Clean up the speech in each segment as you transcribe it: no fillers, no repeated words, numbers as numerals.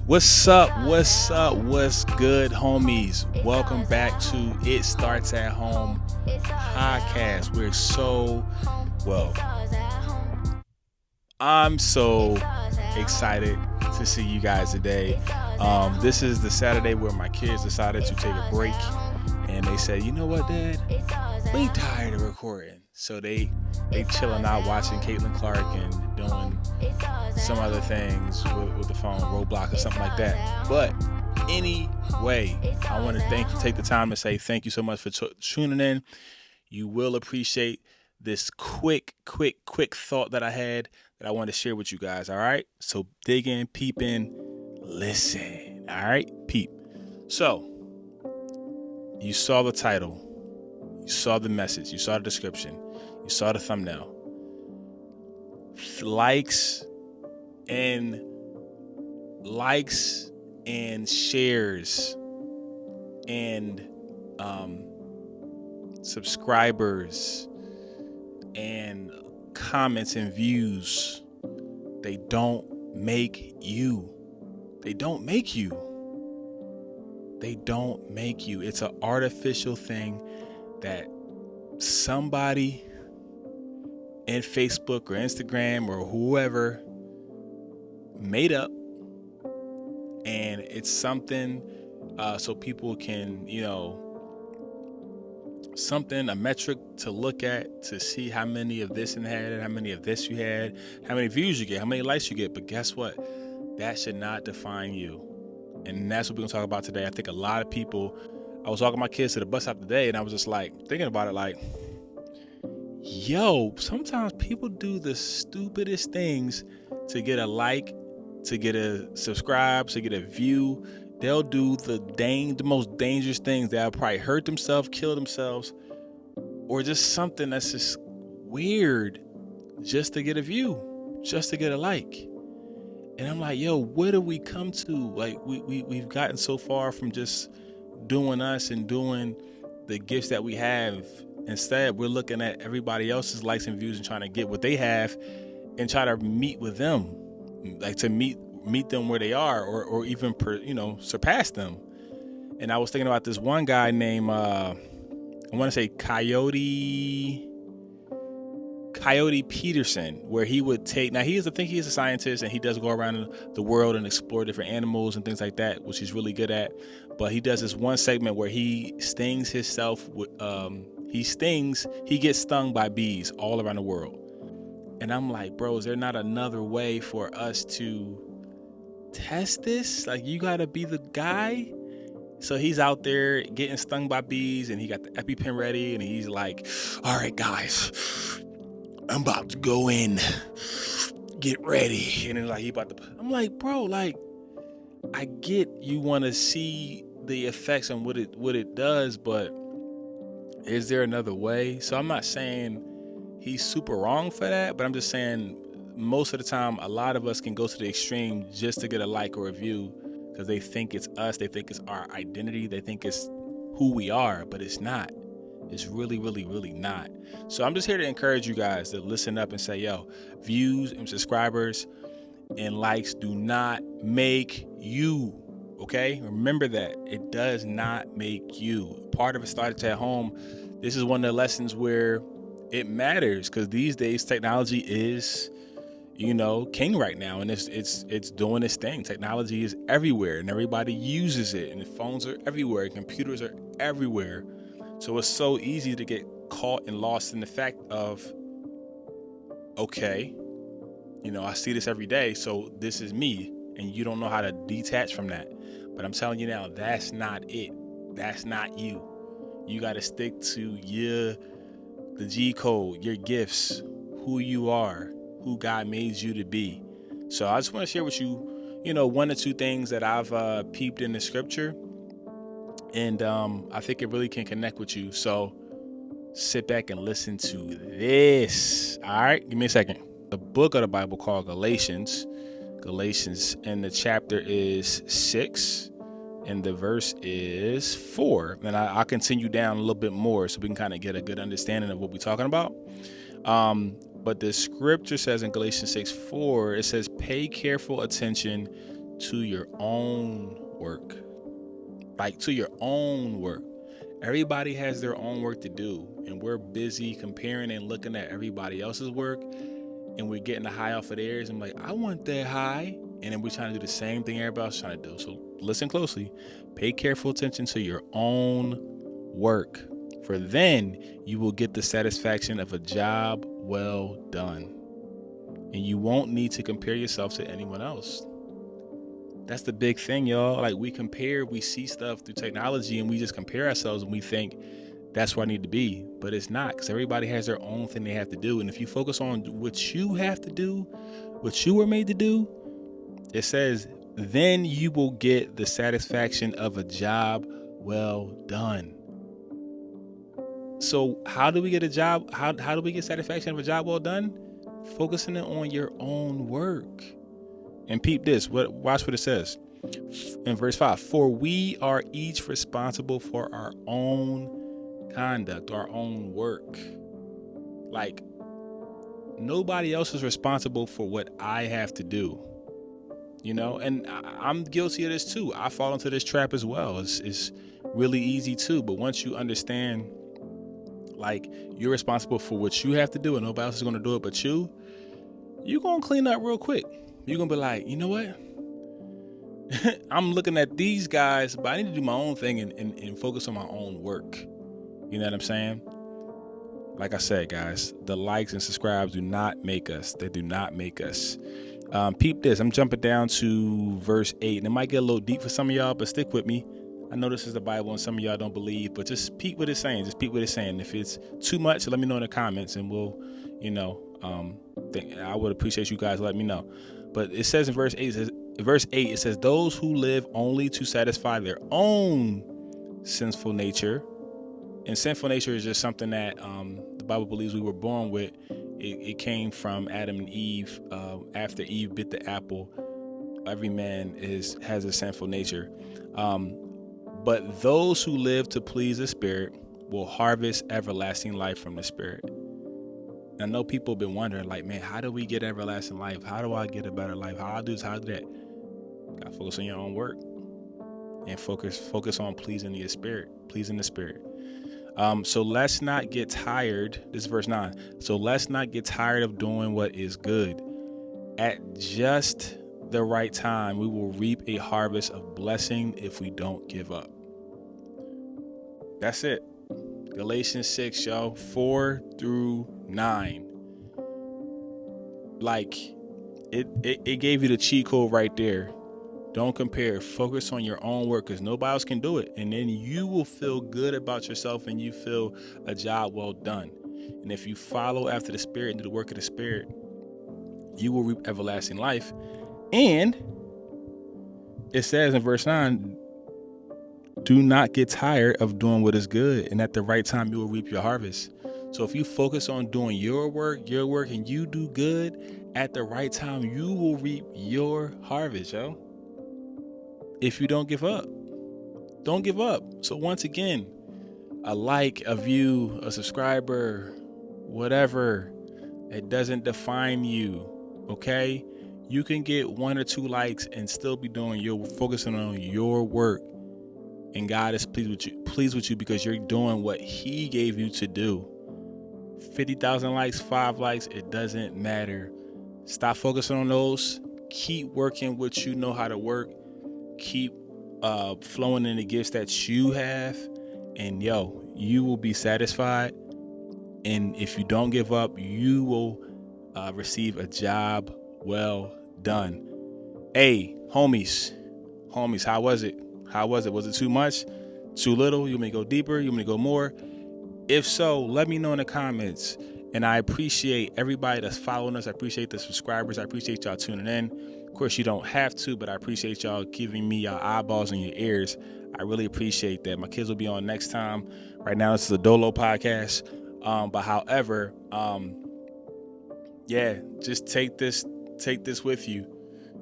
What's up? What's up? What's good, homies? Welcome back to It Starts at Home podcast. Well, I'm so excited to see you guys today. This is the Saturday where my kids decided to take a break, and they said, "You know what, Dad? We tired of recording." So they chilling out watching Caitlin Clark and doing some other things with the phone, Roblox or something like that. But anyway, I want to take the time to say thank you so much for tuning in. You will appreciate this quick thought that I had that I want to share with you guys. All right, so dig in, peep in, listen. All right, peep. So you saw the title, you saw the message, you saw the description, you saw the thumbnail. Likes and shares and subscribers and comments and views, they don't make you. It's an artificial thing that somebody in Facebook or Instagram or whoever made up, and it's something so people can, a metric to look at to see how many of this you had, how many of this you had, how many views you get, how many likes you get. But guess what? That should not define you. And that's what we're gonna talk about today. I think a lot of people, I was walking my kids to the bus stop today, and I was just like thinking about it, like, yo, sometimes people do the stupidest things to get a like, to get a subscribe, to get a view. They'll do the most dangerous things. They'll probably hurt themselves, kill themselves, or just something that's just weird just to get a view, just to get a like. And I'm like, yo, where do we come to? Like, we've gotten so far from just doing us and doing the gifts that we have. Instead, we're looking at everybody else's likes and views and trying to get what they have and try to meet with them, like to meet them where they are, or even surpass them. And I was thinking about this one guy named I want to say Coyote Peterson, where he would take, now he is a scientist, and he does go around the world and explore different animals and things like that, which he's really good at. But he does this one segment where he stings himself with he gets stung by bees all around the world. And I'm like, bro, is there not another way for us to test this? Like, you gotta be the guy. So he's out there getting stung by bees, and he got the EpiPen ready, and he's like, all right, guys, I'm about to go in. Get ready. And then I'm like, bro, like, I get you want to see the effects and what it does, but is there another way? So I'm not saying he's super wrong for that, but I'm just saying most of the time, a lot of us can go to the extreme just to get a like or a view because they think it's us. They think it's our identity. They think it's who we are, but it's not. It's really, really, really not. So I'm just here to encourage you guys to listen up and say, yo, views and subscribers and likes do not make you. Okay? Remember that. It does not make you. Part of It Starts at Home. This is one of the lessons where it matters, because these days technology is, king right now, and it's doing its thing. Technology is everywhere, and everybody uses it, and the phones are everywhere, and computers are everywhere. So it's so easy to get caught and lost in the fact of, okay, I see this every day, so this is me, and you don't know how to detach from that. But I'm telling you now, that's not it. That's not you. You got to stick to the G code, your gifts, who you are, who God made you to be. So I just want to share with you, one or two things that I've peeped in the scripture, and I think it really can connect with you. So sit back and listen to this. All right, give me a second. The book of the Bible called Galatians, and the chapter is 6, and the verse is 4. And I'll continue down a little bit more so we can kind of get a good understanding of what we're talking about. But the scripture says in Galatians 6:4, it says, pay careful attention to your own work. Like to your own work. Everybody has their own work to do, and we're busy comparing and looking at everybody else's work, and we're getting the high off of theirs. I'm like, I want that high, and then we're trying to do the same thing everybody else is trying to do. So listen closely. Pay careful attention to your own work, for then you will get the satisfaction of a job well done, and you won't need to compare yourself to anyone else. That's the big thing, y'all. Like we see stuff through technology and we just compare ourselves and we think that's where I need to be. But it's not, because everybody has their own thing they have to do. And if you focus on what you have to do, what you were made to do, it says, then you will get the satisfaction of a job well done. So how do we get a job? How do we get satisfaction of a job well done? Focusing on your own work. And peep this, watch what it says in verse 5. For we are each responsible for our own conduct, our own work. Like, nobody else is responsible for what I have to do. And I'm guilty of this too. I fall into this trap as well. It's really easy too. But once you understand, like, you're responsible for what you have to do and nobody else is going to do it but you're going to clean up real quick. You're going to be like, you know what? I'm looking at these guys, but I need to do my own thing and focus on my own work. You know what I'm saying? Like I said, guys, the likes and subscribes do not make us. They do not make us. Peep this. I'm jumping down to verse 8. And it might get a little deep for some of y'all, but stick with me. I know this is the Bible and some of y'all don't believe, but just peep what it's saying. Just peep what it's saying. If it's too much, let me know in the comments and we'll, I would appreciate you guys letting me know. But it says in verse 8, it says, those who live only to satisfy their own sinful nature. And sinful nature is just something that the Bible believes we were born with. It came from Adam and Eve. After Eve bit the apple, every man has a sinful nature. But those who live to please the Spirit will harvest everlasting life from the Spirit. I know people have been wondering, like, man, how do we get everlasting life? How do I get a better life? How do I do this? How do that? Got to focus on your own work and focus on pleasing the Spirit. So let's not get tired. This is verse 9. So let's not get tired of doing what is good. At just the right time, we will reap a harvest of blessing if we don't give up. That's it. Galatians 6, y'all, 4-9. Like, it gave you the cheat code right there. Don't compare. Focus on your own work, because nobody else can do it. And then you will feel good about yourself and you feel a job well done. And if you follow after the Spirit and do the work of the Spirit, you will reap everlasting life. And it says in verse 9, do not get tired of doing what is good, and at the right time you will reap your harvest. So if you focus on doing your work, and you do good, at the right time you will reap your harvest, yo. If you don't give up. Don't give up. So once again, a like, a view, a subscriber, whatever, it doesn't define you, okay? You can get 1 or 2 likes and still be focusing on your work. And God is pleased with you because you're doing what He gave you to do. 50,000 likes, 5 likes, it doesn't matter. Stop focusing on those. Keep working what you know how to work. Keep flowing in the gifts that you have. And you will be satisfied. And if you don't give up, you will receive a job well done. Hey, homies, how was it? Was it too much? Too little? You may go deeper? You may go more? If so, let me know in the comments. And I appreciate everybody that's following us. I appreciate the subscribers. I appreciate y'all tuning in. Of course, you don't have to, but I appreciate y'all giving me your eyeballs and your ears. I really appreciate that. My kids will be on next time. Right now, this is a Dolo podcast. But however, just take this with you.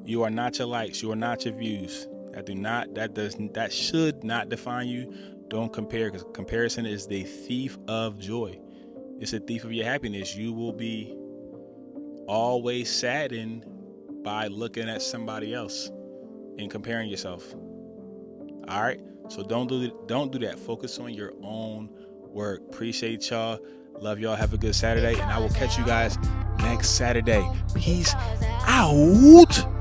You are not your likes. You are not your views. That should not define you. Don't compare, because comparison is the thief of joy. It's a thief of your happiness. You will be always saddened by looking at somebody else. and comparing yourself. All right, so don't do that. Focus on your own work. Appreciate y'all. Love y'all. Have a good Saturday, and I will catch you guys next Saturday. Peace out.